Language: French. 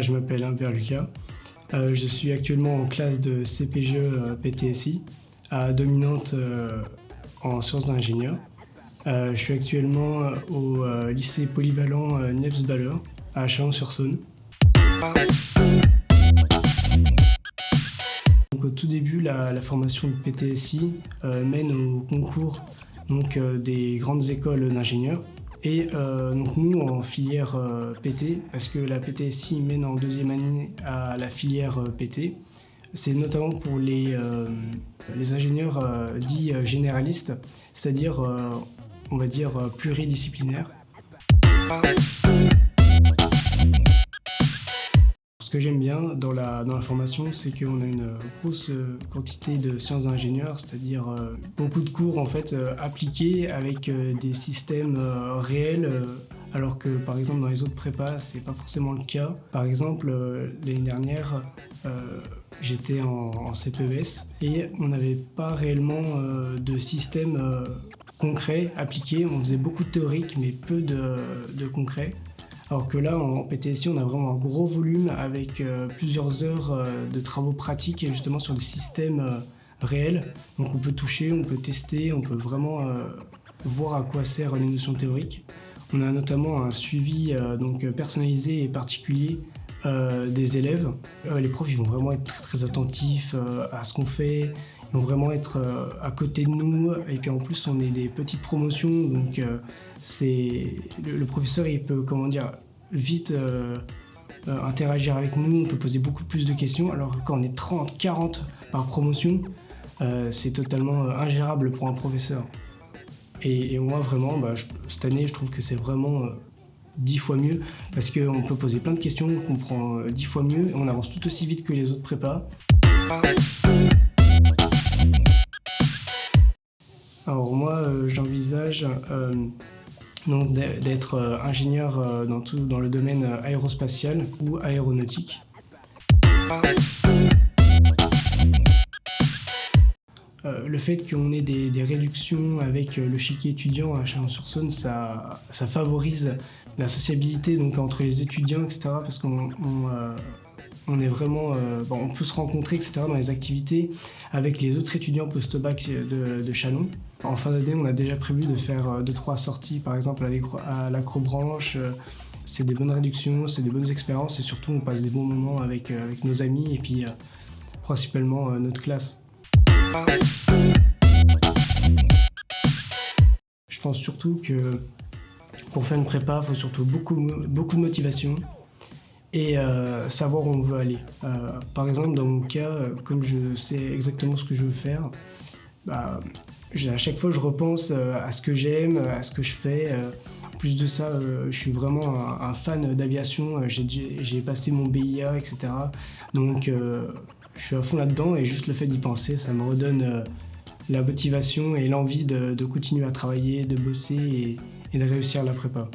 Je m'appelle Humbert Lucas. Je suis actuellement en classe de CPGE PTSI à dominante en sciences d'ingénieur. Je suis actuellement au lycée polyvalent Niepce Baller à Chalon-sur-Saône. Donc, au tout début, la formation de PTSI mène au concours des grandes écoles d'ingénieurs. Et donc nous en filière PT, parce que la PTSI mène en deuxième année à la filière PT, c'est notamment pour les ingénieurs dits généralistes, c'est-à-dire on va dire pluridisciplinaires. Ce que j'aime bien dans la formation, c'est qu'on a une grosse quantité de sciences d'ingénieurs, c'est-à-dire beaucoup de cours en fait appliqués avec des systèmes réels, alors que par exemple dans les autres prépas, c'est pas forcément le cas. Par exemple, l'année dernière, j'étais en CPES et on n'avait pas réellement de système concret appliqué. On faisait beaucoup de théorique, mais peu de concret. Alors que là, en PTSI, on a vraiment un gros volume avec plusieurs heures de travaux pratiques et justement sur des systèmes réels. Donc on peut toucher, on peut tester, on peut vraiment voir à quoi servent les notions théoriques. On a notamment un suivi personnalisé et particulier des élèves. Les profs ils vont vraiment être très, très attentifs à ce qu'on fait. Ils vont vraiment être à côté de nous et puis en plus on est des petites promotions donc le professeur il peut vite interagir avec nous, on peut poser beaucoup plus de questions alors que quand on est 30, 40 par promotion c'est totalement ingérable pour un professeur. Et moi vraiment cette année je trouve que c'est vraiment 10 fois mieux parce qu'on peut poser plein de questions, on comprend 10 fois mieux et on avance tout aussi vite que les autres prépas. Alors moi, j'envisage d'être ingénieur dans le domaine aérospatial ou aéronautique. Le fait qu'on ait des réductions avec le chéquier étudiant à Chalon-sur-Saône, ça favorise la sociabilité donc, entre les étudiants, etc. Parce qu'on est vraiment, on peut se rencontrer, etc. dans les activités avec les autres étudiants post-bac de Chalon. En fin d'année, on a déjà prévu de faire 2-3 sorties, par exemple à l'acrobranche. C'est des bonnes réductions, c'est des bonnes expériences et surtout on passe des bons moments avec nos amis et puis principalement notre classe. Je pense surtout que pour faire une prépa, il faut surtout beaucoup de motivation et savoir où on veut aller. Par exemple, dans mon cas, comme je sais exactement ce que je veux faire, à chaque fois je repense à ce que j'aime, à ce que je fais. En plus de ça, je suis vraiment un fan d'aviation, j'ai passé mon BIA, etc. Donc je suis à fond là-dedans et juste le fait d'y penser, ça me redonne la motivation et l'envie de continuer à travailler, de bosser et de réussir la prépa.